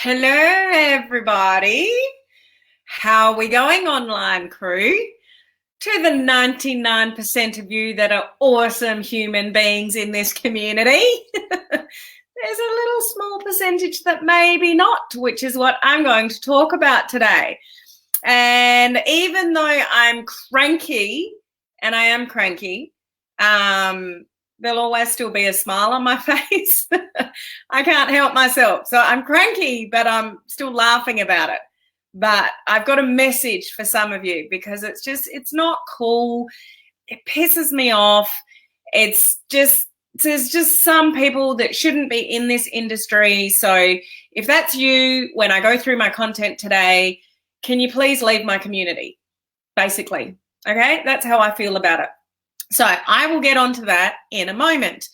Hello, everybody. How are we going, online crew? To the 99% of you that are awesome human beings in this community, there's a little small percentage that maybe not, which is what I'm going to talk about today. And even though I'm cranky, and I am cranky, there'll always still be a smile on my face. I can't help myself. So I'm cranky, but I'm still laughing about it. But I've got a message for some of you because it's not cool. It pisses me off. There's just some people that shouldn't be in this industry. So if that's you, when I go through my content today, can you please leave my community? Basically, okay? That's how I feel about it. So I will get onto that in a moment.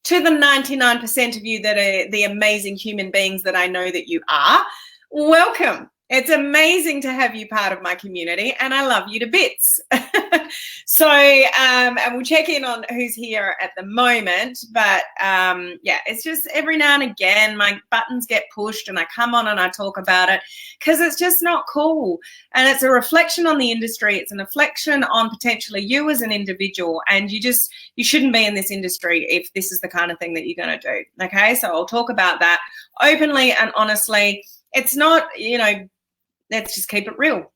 To the 99% of you that are the amazing human beings that I know that you are, welcome. It's amazing to have you part of my community, and I love you to bits. So, and we'll check in on who's here at the moment. But yeah, it's just every now and again my buttons get pushed and I come on and I talk about it because it's just not cool. And it's a reflection on the industry. It's a reflection on potentially you as an individual, and you shouldn't be in this industry if this is the kind of thing that you're going to do. Okay, so I'll talk about that openly and honestly. It's not, let's just keep it real.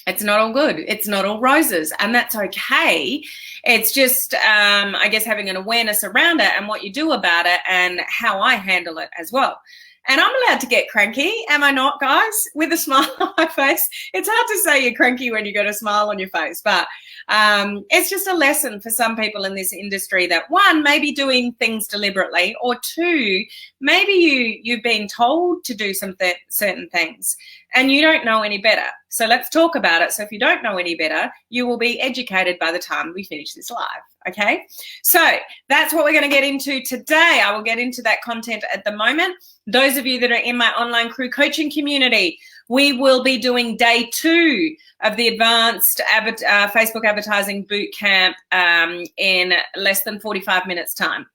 It's not all good. It's not all roses, and that's okay. It's just, I guess, having an awareness around it and what you do about it and how I handle it as well. And I'm allowed to get cranky, am I not, guys? With a smile on my face. It's hard to say you're cranky when you've got a smile on your face, but it's just a lesson for some people in this industry that, one, maybe doing things deliberately, or two, maybe you've been told to do certain things and you don't know any better. So let's talk about it. So if you don't know any better, you will be educated by the time we finish this live. Okay, so that's what we're going to get into today. I will get into that content at the moment. Those of you that are in my online crew coaching community, we will be doing day 2 of the advanced Facebook advertising bootcamp in less than 45 minutes time.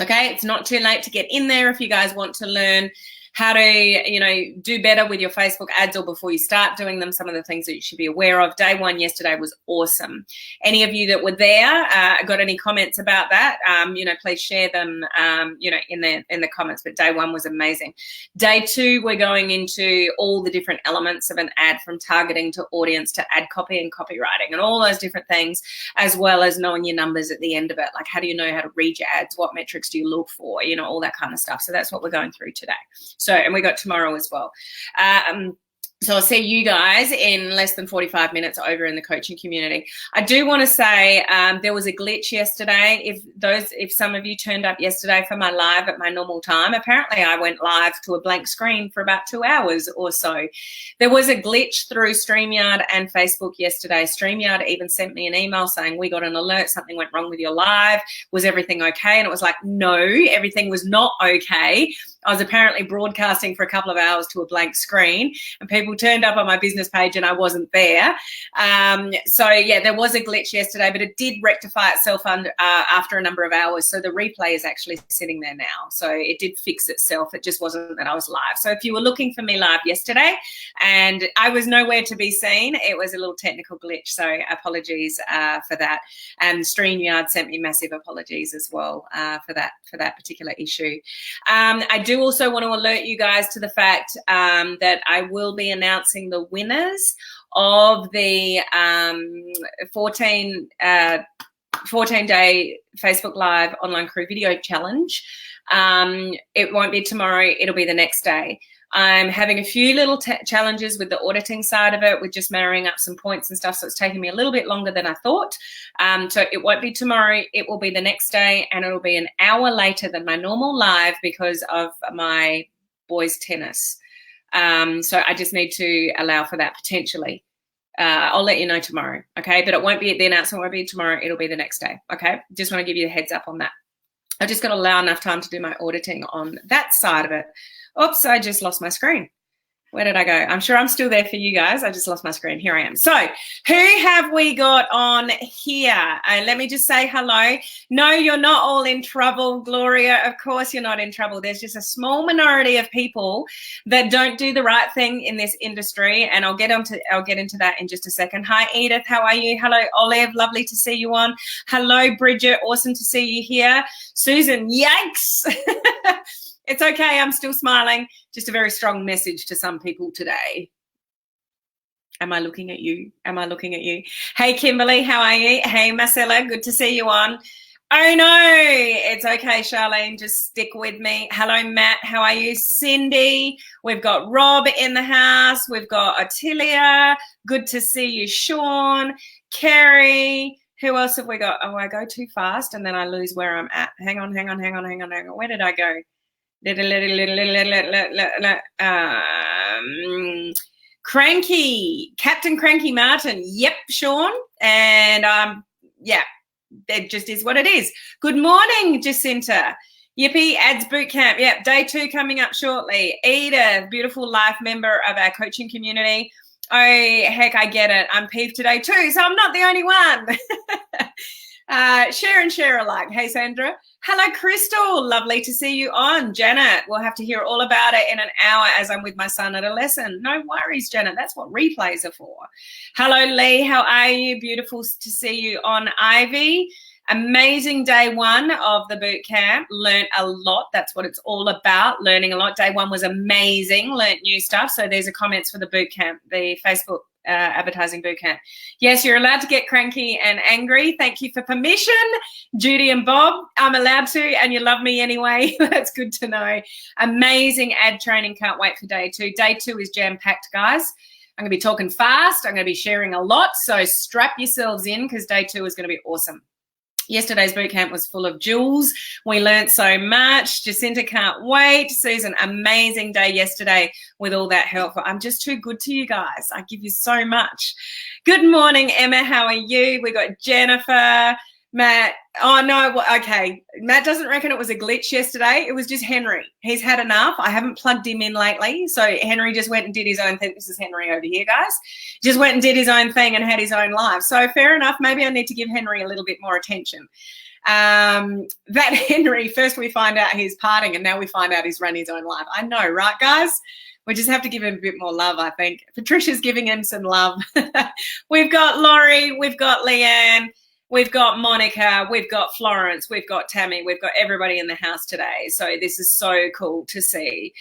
Okay, it's not too late to get in there if you guys want to learn how to, do better with your Facebook ads, or before you start doing them, some of the things that you should be aware of. Day 1 yesterday was awesome. Any of you that were there, got any comments about that, please share them, in the comments. But day 1 was amazing. Day 2, we're going into all the different elements of an ad, from targeting to audience to ad copy and copywriting and all those different things, as well as knowing your numbers at the end of it. Like, how do you know how to read your ads? What metrics do you look for? All that kind of stuff. So that's what we're going through today. So, and we got tomorrow as well. So I'll see you guys in less than 45 minutes over in the coaching community. I do want to say there was a glitch yesterday. If some of you turned up yesterday for my live at my normal time, apparently I went live to a blank screen for about 2 hours or so. There was a glitch through StreamYard and Facebook yesterday. StreamYard even sent me an email saying, we got an alert, something went wrong with your live. Was everything okay? And it was like, no, everything was not okay. I was apparently broadcasting for a couple of hours to a blank screen, and people turned up on my business page and I wasn't there. So yeah, there was a glitch yesterday, but it did rectify itself after a number of hours. So the replay is actually sitting there now. So it did fix itself. It just wasn't that I was live. So if you were looking for me live yesterday and I was nowhere to be seen, it was a little technical glitch. So apologies for that. And StreamYard sent me massive apologies as well for that particular issue. I do also want to alert you guys to the fact that I will be announcing the winners of the 14-day Facebook Live Online Crew Video Challenge. It won't be tomorrow. It'll be the next day. I'm having a few little challenges with the auditing side of it, with just marrying up some points and stuff. So it's taking me a little bit longer than I thought. So it won't be tomorrow. It will be the next day, and it'll be an hour later than my normal live because of my boys' tennis. So I just need to allow for that potentially. I'll let you know tomorrow, okay? But it won't be, the announcement won't be tomorrow. It'll be the next day, okay? Just want to give you a heads up on that. I just got to allow enough time to do my auditing on that side of it. Oops, I just lost my screen. Where did I go? I'm sure I'm still there for you guys. I just lost my screen. Here I am. So who have we got on here? Let me just say hello. No, you're not all in trouble, Gloria. Of course you're not in trouble. There's just a small minority of people that don't do the right thing in this industry, and I'll get into that in just a second. Hi, Edith. How are you? Hello, Olive. Lovely to see you on. Hello, Bridget. Awesome to see you here. Susan, yikes. It's okay. I'm still smiling. Just a very strong message to some people today. Am I looking at you? Am I looking at you? Hey, Kimberly, how are you? Hey, Marcella, good to see you on. Oh, no, it's okay, Charlene. Just stick with me. Hello, Matt. How are you? Cindy. We've got Rob in the house. We've got Ottilia. Good to see you, Sean. Kerry. Who else have we got? Oh, I go too fast and then I lose where I'm at. Hang on. Where did I go? Cranky, Captain Cranky Martin. Yep, Sean. And yeah, it just is what it is. Good morning, Jacinta. Yippee, Ads Bootcamp. Yep, day 2 coming up shortly. Edith, beautiful life member of our coaching community. Oh, heck, I get it. I'm peeved today too, so I'm not the only one. Share and share alike. Hey, Sandra. Hello, Crystal. Lovely to see you on. Janet, we'll have to hear all about it in an hour as I'm with my son at a lesson. No worries, Janet. That's what replays are for. Hello, Lee. How are you? Beautiful to see you on. Ivy. Amazing day 1 of the boot camp. Learned a lot. That's what it's all about, learning a lot. Day 1 was amazing. Learned new stuff. So there's a comments for the boot camp, the Facebook advertising bootcamp. Yes, you're allowed to get cranky and angry. Thank you for permission, Judy and Bob. I'm allowed to, and you love me anyway. That's good to know. Amazing ad training. Can't wait for day 2. Day 2 is jam-packed, guys. I'm going to be talking fast. I'm going to be sharing a lot. So strap yourselves in because day 2 is going to be awesome. Yesterday's bootcamp was full of jewels. We learned so much. Jacinta can't wait. Susan, amazing day yesterday with all that help. I'm just too good to you guys. I give you so much. Good morning, Emma. How are you? We got Jennifer, Matt. Oh, no. Okay. Matt doesn't reckon it was a glitch yesterday. It was just Henry. He's had enough. I haven't plugged him in lately. So Henry just went and did his own thing. This is Henry over here, guys. Just went and did his own thing and had his own life. So fair enough. Maybe I need to give Henry a little bit more attention. That Henry, first we find out he's partying and now we find out he's run his own life. I know, right, guys? We just have to give him a bit more love, I think. Patricia's giving him some love. We've got Laurie. We've got Leanne. We've got Monica, we've got Florence, we've got Tammy, we've got everybody in the house today. So this is so cool to see.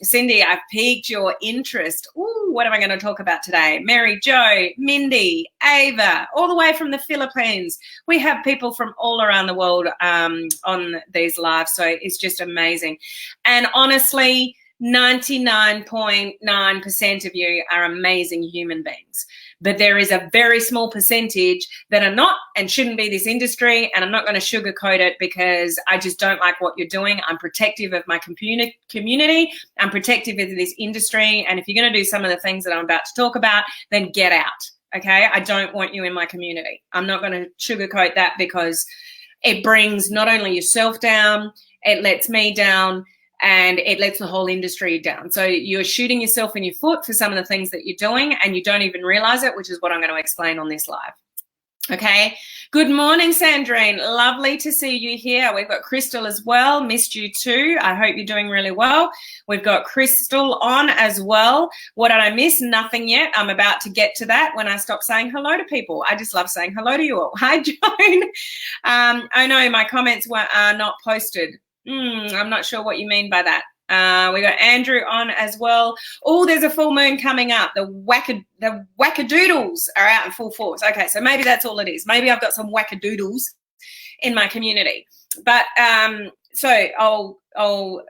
Cindy, I've piqued your interest. Ooh, what am I going to talk about today? Mary Jo, Mindy, Ava, all the way from the Philippines. We have people from all around the world on these lives. So it's just amazing. And honestly, 99.9% of you are amazing human beings. But there is a very small percentage that are not and shouldn't be this industry, and I'm not going to sugarcoat it because I just don't like what you're doing. I'm protective of my community. I'm protective of this industry, and if you're going to do some of the things that I'm about to talk about, then get out, okay? I don't want you in my community. I'm not going to sugarcoat that because it brings not only yourself down, it lets me down, and it lets the whole industry down. So you're shooting yourself in your foot for some of the things that you're doing and you don't even realize it, which is what I'm going to explain on this live. Okay. Good morning, Sandrine. Lovely to see you here. We've got Crystal as well. Missed you too. I hope you're doing really well. We've got Crystal on as well. What did I miss? Nothing yet. I'm about to get to that when I stop saying hello to people. I just love saying hello to you all. Hi, Joan. Oh no, my comments are not posted. I'm not sure what you mean by that. We got Andrew on as well. Oh, there's a full moon coming up. The wackadoodles are out in full force. Okay, so maybe that's all it is. Maybe I've got some wackadoodles in my community. But so I'll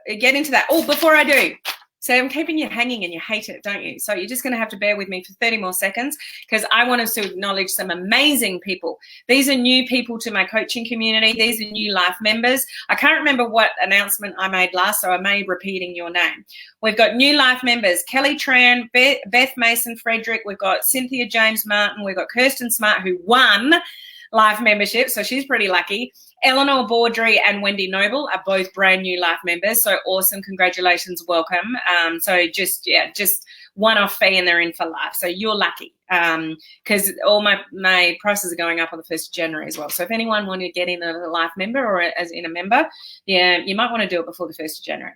get into that. Oh, before I do, so I'm keeping you hanging and you hate it, don't you? So you're just going to have to bear with me for 30 more seconds because I want us to acknowledge some amazing people. These are new people to my coaching community. These are new life members. I can't remember what announcement I made last, so I may be repeating your name. We've got new life members, Kelly Tran, Beth Mason Frederick. We've got Cynthia James Martin. We've got Kirsten Smart, who won life membership, so she's pretty lucky. Eleanor Baudry and Wendy Noble are both brand new life members. So awesome. Congratulations. Welcome. So just one-off fee and they're in for life. So you're lucky because all my prices are going up on the 1st of January as well. So if anyone wanted to get in a life member or as in a member, yeah, you might want to do it before the 1st of January.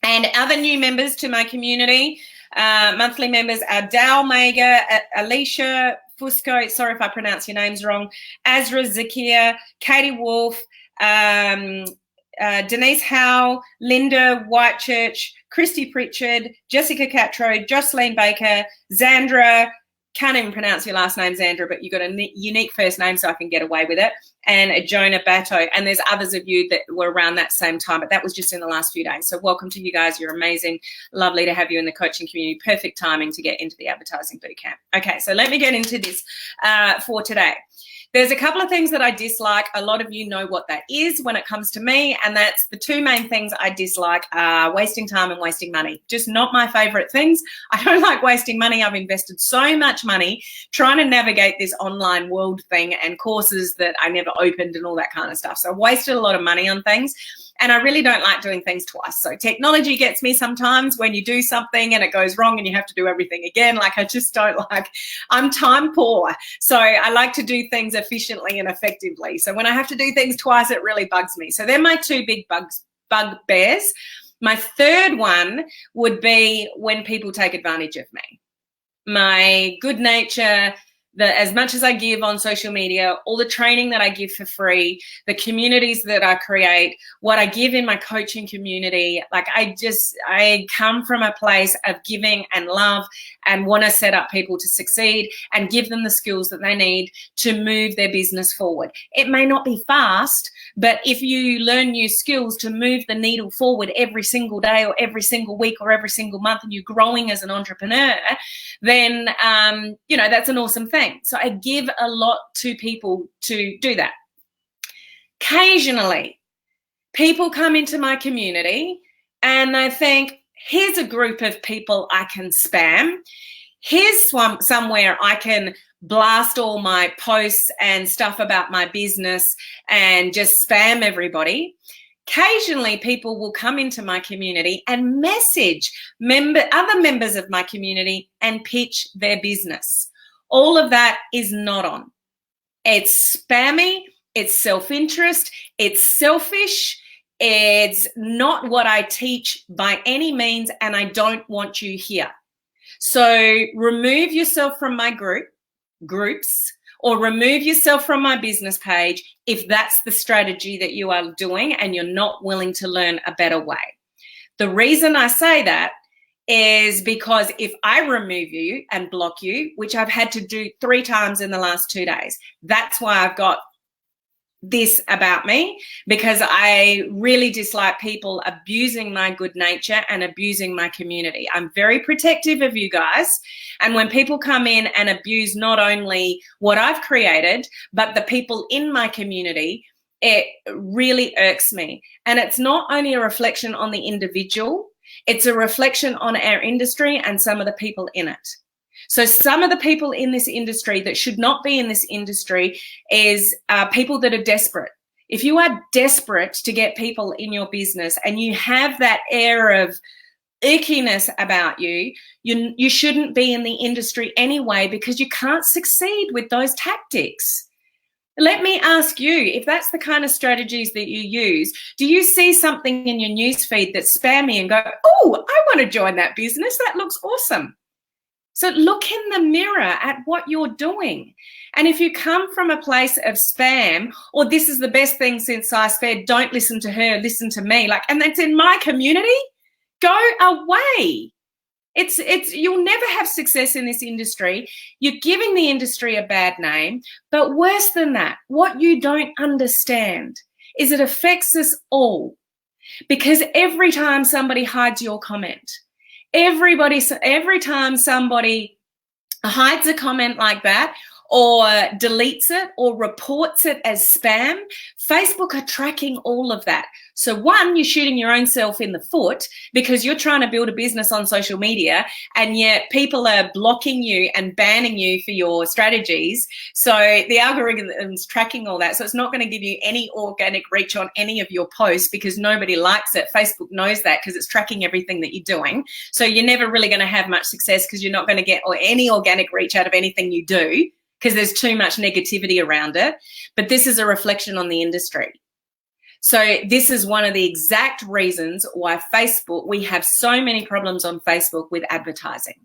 And other new members to my community, monthly members are Dal Mega, Alicia Fusco, sorry if I pronounce your names wrong, Azra Zakia, Katie Wolf, Denise Howe, Linda Whitechurch, Christy Pritchard, Jessica Catro, Jocelyn Baker, Zandra, can't even pronounce your last name, Zandra, but you've got a unique first name so I can get away with it, and Jonah Batto. And there's others of you that were around that same time, but that was just in the last few days. So welcome to you guys. You're amazing. Lovely to have you in the coaching community. Perfect timing to get into the advertising bootcamp. Okay, so let me get into this for today. There's a couple of things that I dislike. A lot of you know what that is when it comes to me, and that's the two main things I dislike are wasting time and wasting money. Just not my favorite things. I don't like wasting money. I've invested so much money trying to navigate this online world thing and courses that I never opened and all that kind of stuff. So I wasted a lot of money on things. And I really don't like doing things twice. So technology gets me sometimes when you do something and it goes wrong and you have to do everything again. Like I just don't like, I'm time poor. So I like to do things efficiently and effectively. So when I have to do things twice, it really bugs me. So they're my two big bugbears. My third one would be when people take advantage of me. My good nature, as much as I give on social media, all the training that I give for free, the communities that I create, what I give in my coaching community, like I come from a place of giving and love and want to set up people to succeed and give them the skills that they need to move their business forward. It may not be fast, but if you learn new skills to move the needle forward every single day or every single week or every single month and you're growing as an entrepreneur, then, that's an awesome thing. So I give a lot to people to do that. Occasionally, people come into my community and they think, here's a group of people I can spam. Here's somewhere I can blast all my posts and stuff about my business and just spam everybody. Occasionally, people will come into my community and message other members of my community and pitch their business. All of that is not on. It's spammy, it's self-interest, it's selfish, it's not what I teach by any means, and I don't want you here. So remove yourself from my groups, or remove yourself from my business page if that's the strategy that you are doing and you're not willing to learn a better way. The reason I say that is because if I remove you and block you, which I've had to do 3 times in the last 2 days, that's why I've got this about me, because I really dislike people abusing my good nature and abusing my community. I'm very protective of you guys. And when people come in and abuse not only what I've created, but the people in my community, it really irks me. And it's not only a reflection on the individual, it's a reflection on our industry and some of the people in it. So some of the people in this industry that should not be in this industry is people that are desperate. If you are desperate to get people in your business and you have that air of ickiness about you, you shouldn't be in the industry anyway, because you can't succeed with those tactics. Let me ask you, if that's the kind of strategies that you use, do you see something in your newsfeed that's spammy and go, oh, I want to join that business. That looks awesome. So look in the mirror at what you're doing. And if you come from a place of spam, or this is the best thing since sliced bread, don't listen to her, listen to me, and that's in my community, go away. You'll never have success in this industry. You're giving the industry a bad name. But worse than that, what you don't understand is it affects us all. Because every time somebody hides your comment, every time somebody hides a comment like that, or deletes it or reports it as spam, Facebook are tracking all of that. So one, you're shooting your own self in the foot because you're trying to build a business on social media and yet people are blocking you and banning you for your strategies. So the algorithm's tracking all that. So it's not going to give you any organic reach on any of your posts because nobody likes it. Facebook knows that because it's tracking everything that you're doing. So you're never really going to have much success because you're not going to get any organic reach out of anything you do because there's too much negativity around it. But this is a reflection on the industry. So this is one of the exact reasons why we have so many problems on Facebook with advertising.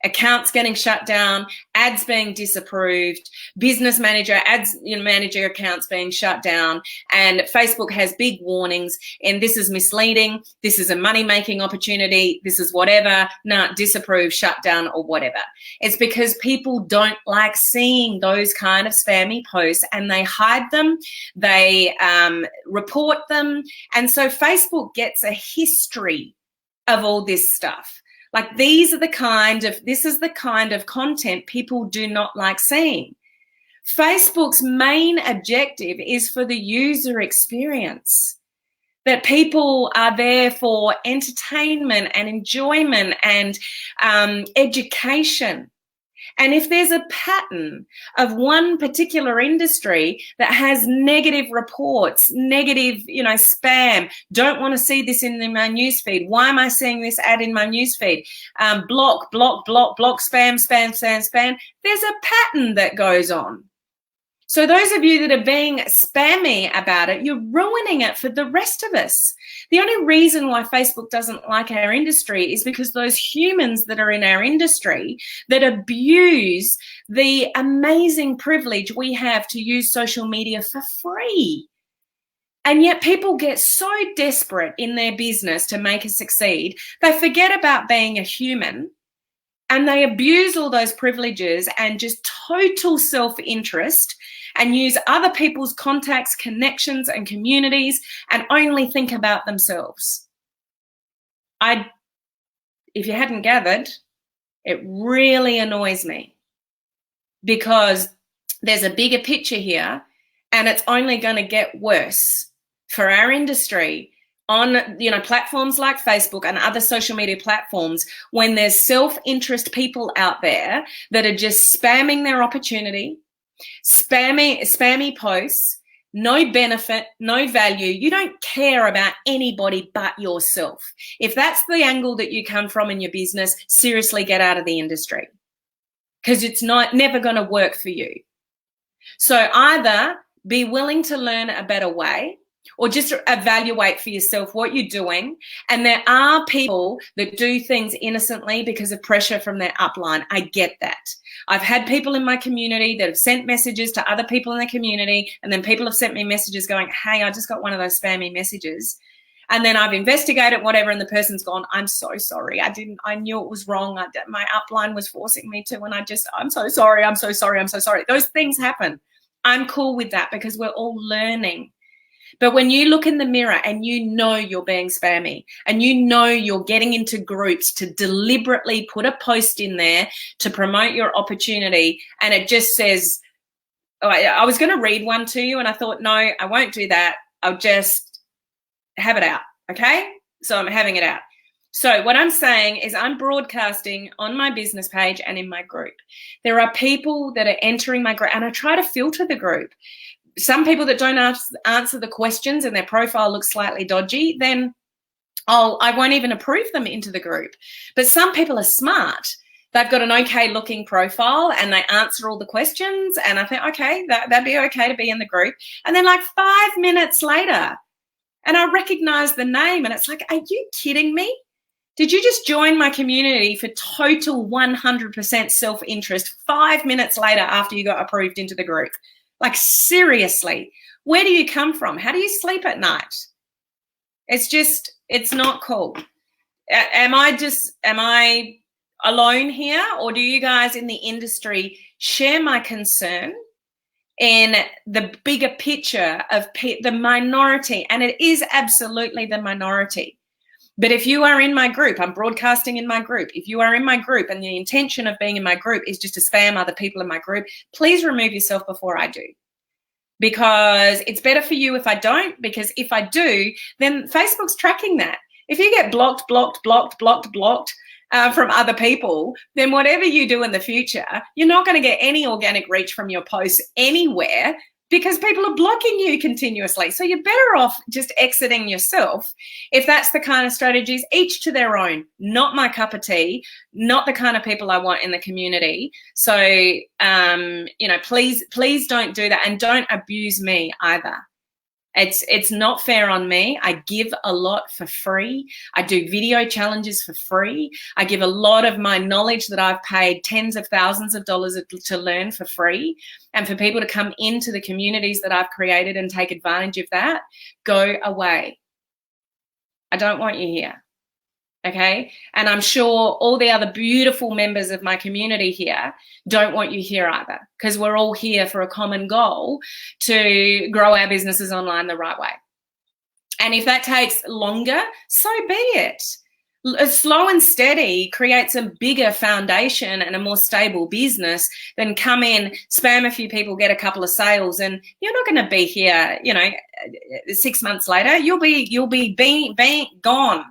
Accounts getting shut down, ads being disapproved, business manager, manager accounts being shut down, and Facebook has big warnings, and this is misleading, this is a money-making opportunity, this is whatever, disapprove, shut down, or whatever. It's because people don't like seeing those kind of spammy posts, and they hide them, they report them, and so Facebook gets a history of all this stuff. Like this is the kind of content people do not like seeing. Facebook's main objective is for the user experience, that people are there for entertainment and enjoyment and education. And if there's a pattern of one particular industry that has negative reports, negative, spam, don't want to see this in my newsfeed. Why am I seeing this ad in my newsfeed? Block, spam. There's a pattern that goes on. So those of you that are being spammy about it, you're ruining it for the rest of us. The only reason why Facebook doesn't like our industry is because those humans that are in our industry that abuse the amazing privilege we have to use social media for free. And yet people get so desperate in their business to make it succeed, they forget about being a human and they abuse all those privileges and just total self-interest and use other people's contacts, connections, and communities and only think about themselves. If you hadn't gathered, it really annoys me because there's a bigger picture here and it's only going to get worse for our industry on platforms like Facebook and other social media platforms when there's self-interest people out there that are just spamming their opportunity, spammy posts, no benefit, no value. You don't care about anybody but yourself. If that's the angle that you come from in your business, seriously get out of the industry because it's never going to work for you. So either be willing to learn a better way or just evaluate for yourself what you're doing. And there are people that do things innocently because of pressure from their upline. I get that. I've had people in my community that have sent messages to other people in the community, and then people have sent me messages going, hey, I just got one of those spammy messages. And then I've investigated whatever, and the person's gone, I'm so sorry. I knew it was wrong. My upline was forcing me to, and I'm so sorry. Those things happen. I'm cool with that because we're all learning. But when you look in the mirror and you know you're being spammy and you know you're getting into groups to deliberately put a post in there to promote your opportunity and it just says, I was going to read one to you and I thought, no, I won't do that. I'll just have it out, okay? So I'm having it out. So what I'm saying is I'm broadcasting on my business page and in my group. There are people that are entering my group and I try to filter the group. Some people that don't answer the questions and their profile looks slightly dodgy, then I won't even approve them into the group. But some people are smart. They've got an okay looking profile and they answer all the questions. And I think, okay, that'd be okay to be in the group. And then like 5 minutes later, and I recognize the name and it's like, are you kidding me? Did you just join my community for total 100% self-interest 5 minutes later after you got approved into the group? Like, seriously, where do you come from? How do you sleep at night? It's not cool. Am I alone here, or do you guys in the industry share my concern in the bigger picture of the minority? And it is absolutely the minority But if you are in my group, I'm broadcasting in my group. If you are in my group and the intention of being in my group is just to spam other people in my group, please remove yourself before I do. Because it's better for you if I don't, because if I do, then Facebook's tracking that. If you get blocked from other people, then whatever you do in the future, you're not going to get any organic reach from your posts anywhere, because people are blocking you continuously. So you're better off just exiting yourself. If that's the kind of strategies, each to their own. Not my cup of tea, not the kind of people I want in the community. So, please don't do that, and don't abuse me either. It's not fair on me. I give a lot for free. I do video challenges for free. I give a lot of my knowledge that I've paid tens of thousands of dollars to learn for free. And for people to come into the communities that I've created and take advantage of that, go away. I don't want you here. Okay? And I'm sure all the other beautiful members of my community here don't want you here either, because we're all here for a common goal to grow our businesses online the right way. And if that takes longer, so be it. Slow and steady creates a bigger foundation and a more stable business than come in, spam a few people, get a couple of sales, and you're not going to be here, 6 months later. You'll be gone,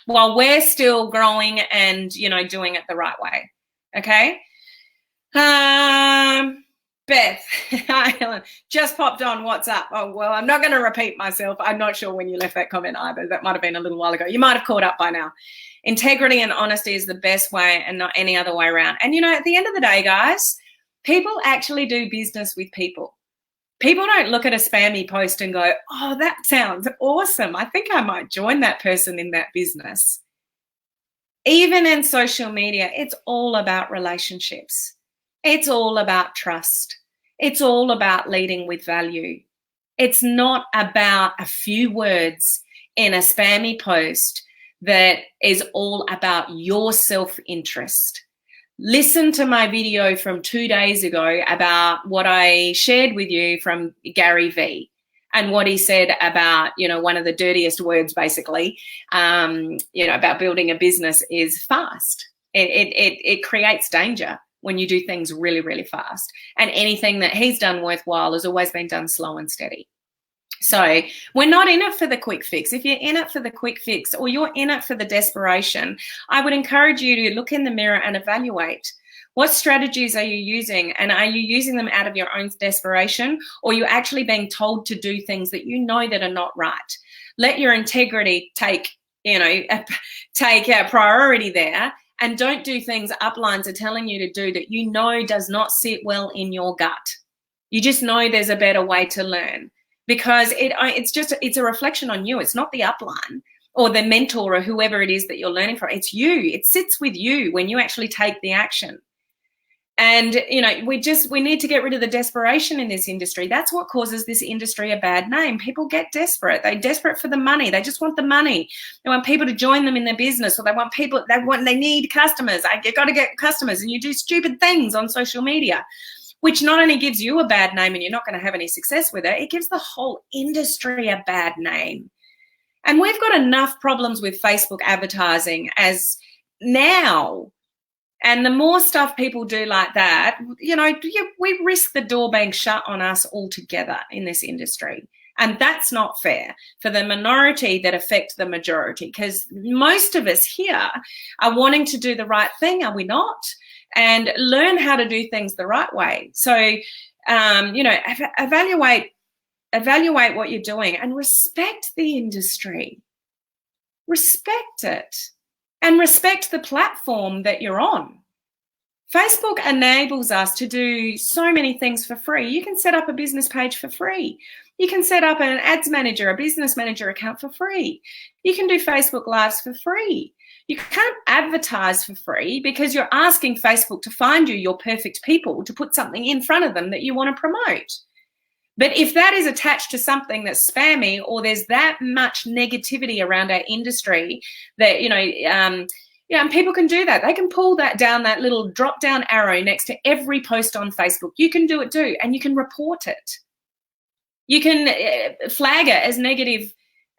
while we're still growing and, doing it the right way. Okay? Beth, hi, just popped on. What's up? Oh, well, I'm not going to repeat myself. I'm not sure when you left that comment either. That might have been a little while ago. You might have caught up by now. Integrity and honesty is the best way and not any other way around. And, at the end of the day, guys, people actually do business with people. People don't look at a spammy post and go, oh, that sounds awesome. I think I might join that person in that business. Even in social media, it's all about relationships. It's all about trust. It's all about leading with value. It's not about a few words in a spammy post that is all about your self-interest. Listen to my video from 2 days ago about what I shared with you from Gary Vee and what he said about, one of the dirtiest words basically, about building a business is fast. It creates danger when you do things really, really fast. And anything that he's done worthwhile has always been done slow and steady. So we're not in it for the quick fix. If you're in it for the quick fix or you're in it for the desperation, I would encourage you to look in the mirror and evaluate. What strategies are you using? And are you using them out of your own desperation, or are you actually being told to do things that you know that are not right? Let your integrity take priority there, and don't do things uplines are telling you to do that you know does not sit well in your gut. You just know there's a better way to learn. Because it's a reflection on you. It's not the upline or the mentor or whoever it is that you're learning from. It's you. It sits with you when you actually take the action. And, we need to get rid of the desperation in this industry. That's what causes this industry a bad name. People get desperate. They're desperate for the money. They just want the money. They want people to join them in their business, or they need customers. You got to get customers, and you do stupid things on social media, which not only gives you a bad name and you're not going to have any success with it, it gives the whole industry a bad name. And we've got enough problems with Facebook advertising as now. And the more stuff people do like that, we risk the door being shut on us altogether in this industry. And that's not fair for the minority that affect the majority, because most of us here are wanting to do the right thing, are we not? And learn how to do things the right way. So, evaluate what you're doing and respect the industry. Respect it and respect the platform that you're on. Facebook enables us to do so many things for free. You can set up a business page for free. You can set up an ads manager, a business manager account for free. You can do Facebook Lives for free. You can't advertise for free because you're asking Facebook to find you your perfect people to put something in front of them that you want to promote. But if that is attached to something that's spammy, or there's that much negativity around our industry that, and people can do that. They can pull that down, that little drop down arrow next to every post on Facebook. You can do it too, and you can report it. You can flag it as negative,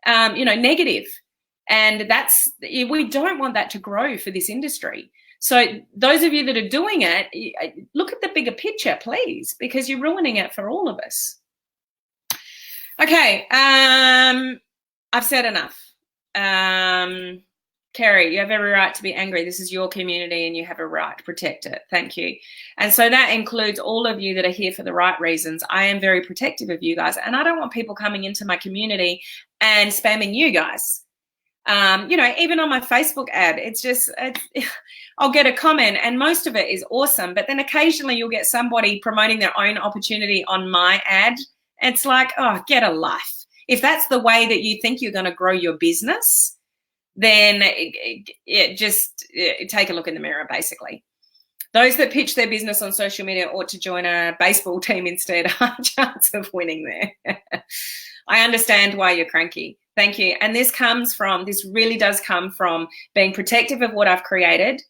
negative. And we don't want that to grow for this industry. So those of you that are doing it, look at the bigger picture, please, because you're ruining it for all of us. Okay, I've said enough. Kerry, you have every right to be angry. This is your community and you have a right to protect it. Thank you. And so that includes all of you that are here for the right reasons. I am very protective of you guys, and I don't want people coming into my community and spamming you guys. Even on my Facebook ad, I'll get a comment and most of it is awesome, but then occasionally you'll get somebody promoting their own opportunity on my ad. It's like, oh, get a life. If that's the way that you think you're going to grow your business, then take a look in the mirror, basically. Those that pitch their business on social media ought to join a baseball team instead. High chance of winning there. I understand why you're cranky. Thank you. And this really does come from being protective of what I've created,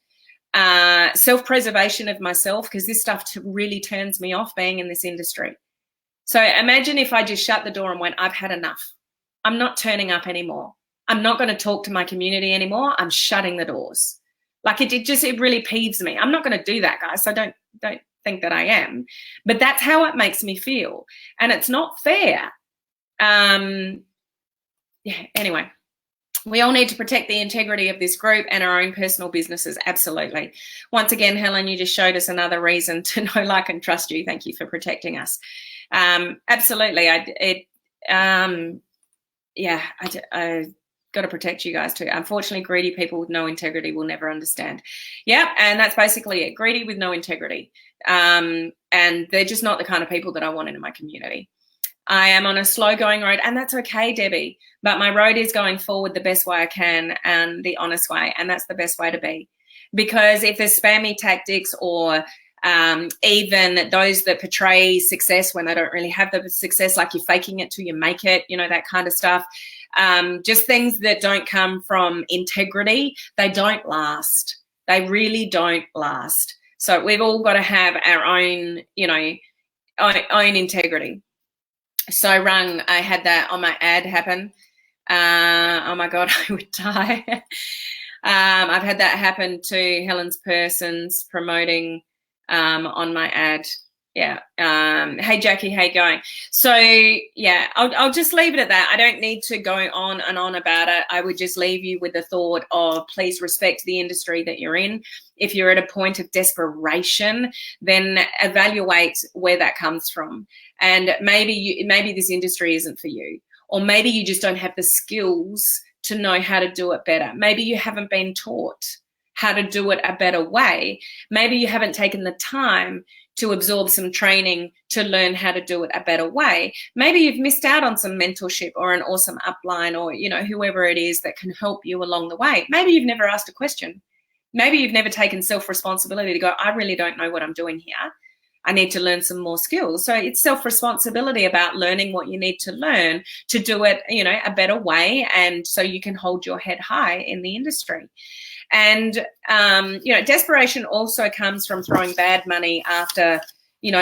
self-preservation of myself, because this stuff really turns me off being in this industry. So imagine if I just shut the door and went, I've had enough. I'm not turning up anymore. I'm not going to talk to my community anymore. I'm shutting the doors. Like it really peeves me. I'm not going to do that, guys. So don't think that I am. But that's how it makes me feel. And it's not fair. Anyway, we all need to protect the integrity of this group and our own personal businesses. Absolutely. Once again, Helen, you just showed us another reason to know, like, and trust you. Thank you for protecting us. Absolutely. I got to protect you guys too. Unfortunately, greedy people with no integrity will never understand. Yeah, and that's basically it. Greedy with no integrity. And they're just not the kind of people that I want in my community. I am on a slow going road, and that's okay, Debbie. But my road is going forward the best way I can and the honest way, and that's the best way to be. Because if there's spammy tactics or even those that portray success when they don't really have the success, like you're faking it till you make it, that kind of stuff, just things that don't come from integrity, they don't last. They really don't last. So we've all got to have our own, own integrity. So Rung, I had that on my ad happen. Oh my God, I would die. I've had that happen to Helen's Persons promoting on my ad. Yeah. Hey, Jackie, how you going? So, yeah, I'll just leave it at that. I don't need to go on and on about it. I would just leave you with the thought of please respect the industry that you're in. If you're at a point of desperation, then evaluate where that comes from. And maybe this industry isn't for you. Or maybe you just don't have the skills to know how to do it better. Maybe you haven't been taught how to do it a better way. Maybe you haven't taken the time to absorb some training to learn how to do it a better way. Maybe you've missed out on some mentorship or an awesome upline or, whoever it is that can help you along the way. Maybe you've never asked a question. Maybe you've never taken self-responsibility to go, I really don't know what I'm doing here. I need to learn some more skills. So it's self-responsibility about learning what you need to learn to do it, a better way. And so you can hold your head high in the industry. And, desperation also comes from throwing bad money after,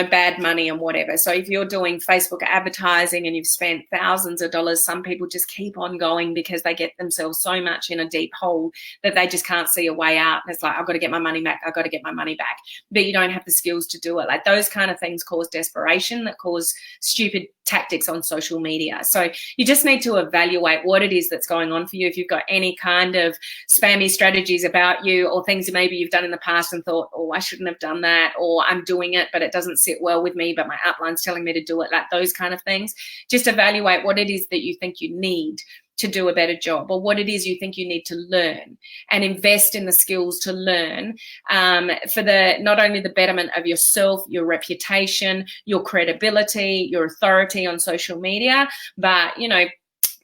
bad money and whatever. So if you're doing Facebook advertising and you've spent thousands of dollars, some people just keep on going because they get themselves so much in a deep hole that they just can't see a way out. And it's like, I've got to get my money back. I've got to get my money back. But you don't have the skills to do it. Like those kind of things cause desperation, that cause stupid tactics on social media. So you just need to evaluate what it is that's going on for you. If you've got any kind of spammy strategies about you or things maybe you've done in the past and thought, oh, I shouldn't have done that, or I'm doing it, but it doesn't sit well with me, but my upline's telling me to do it, like those kind of things. Just evaluate what it is that you think you need to do a better job, or what it is you think you need to learn, and invest in the skills to learn for not only the betterment of yourself, your reputation, your credibility, your authority on social media, but,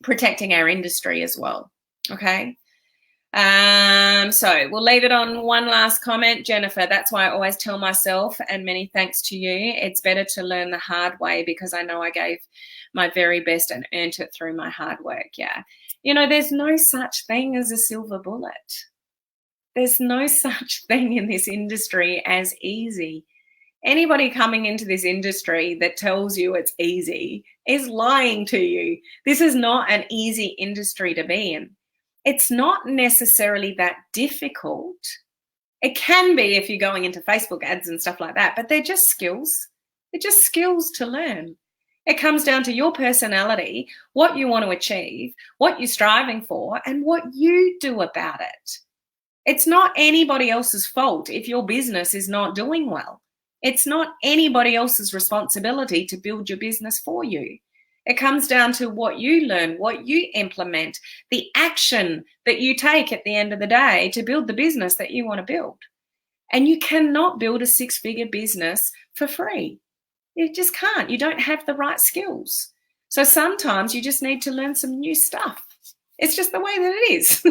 protecting our industry as well. Okay. So we'll leave it on one last comment. Jennifer, that's why I always tell myself, and many thanks to you, it's better to learn the hard way, because I know I gave my very best and earned it through my hard work. Yeah. There's no such thing as a silver bullet. There's no such thing in this industry as easy. Anybody coming into this industry that tells you it's easy is lying to you. This is not an easy industry to be in. It's not necessarily that difficult. It can be if you're going into Facebook ads and stuff like that, but they're just skills. They're just skills to learn. It comes down to your personality, what you want to achieve, what you're striving for, and what you do about it. It's not anybody else's fault if your business is not doing well. It's not anybody else's responsibility to build your business for you. It comes down to what you learn, what you implement, the action that you take at the end of the day to build the business that you want to build. And you cannot build a six-figure business for free. You just can't. You don't have the right skills. So sometimes you just need to learn some new stuff. It's just the way that it is.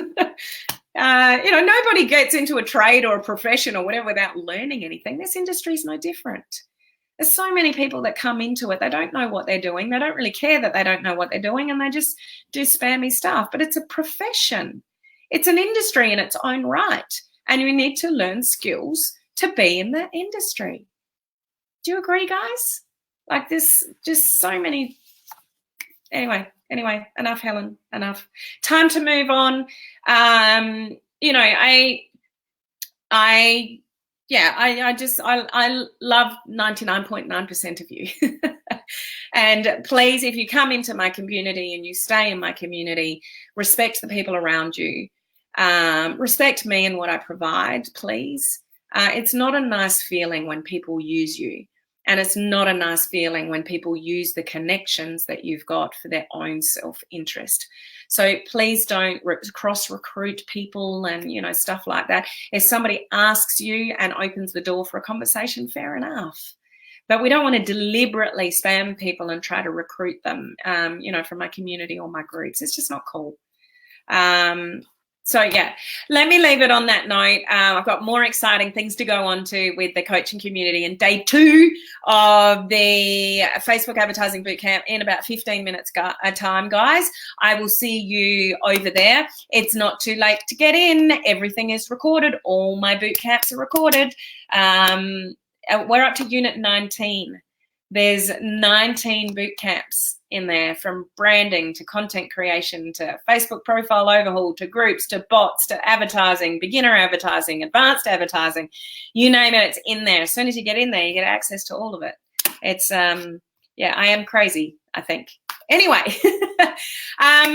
Nobody gets into a trade or a profession or whatever without learning anything. This industry is no different. There's so many people that come into it. They don't know what they're doing. They don't really care that they don't know what they're doing, and they just do spammy stuff. But it's a profession. It's an industry in its own right. And you need to learn skills to be in that industry. Do you agree, guys? Like this, just so many. Anyway, enough, Helen, enough. Time to move on. I love 99.9% of you. And please, if you come into my community and you stay in my community, respect the people around you. Respect me and what I provide, please. It's not a nice feeling when people use you. And it's not a nice feeling when people use the connections that you've got for their own self-interest. So please don't cross-recruit people and, stuff like that. If somebody asks you and opens the door for a conversation, fair enough. But we don't want to deliberately spam people and try to recruit them, from my community or my groups. It's just not cool. So yeah, let me leave it on that note. I've got more exciting things to go on to with the coaching community in day 2 of the Facebook Advertising Bootcamp in about 15 minutes time, guys. I will see you over there. It's not too late to get in. Everything is recorded. All my bootcamps are recorded. We're up to Unit 19. There's 19 boot camps in there, from branding to content creation to Facebook profile overhaul to groups to bots to advertising, beginner advertising, advanced advertising, you name it, it's in there. As soon as you get in there, you get access to all of it. It's, I am crazy, I think. Anyway,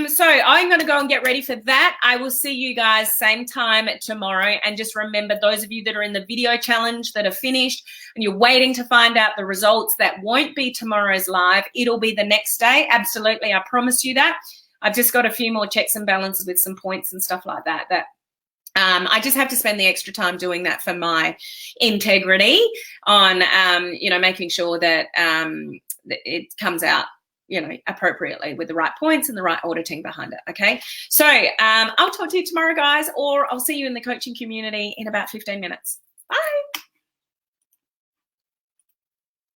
so I'm going to go and get ready for that. I will see you guys same time tomorrow. And just remember, those of you that are in the video challenge that are finished and you're waiting to find out the results, that won't be tomorrow's live. It'll be the next day. Absolutely. I promise you that. I've just got a few more checks and balances with some points and stuff like that. I just have to spend the extra time doing that for my integrity on, making sure that it comes out appropriately with the right points and the right auditing behind it. Okay. So I'll talk to you tomorrow, guys, or I'll see you in the coaching community in about 15 minutes. Bye.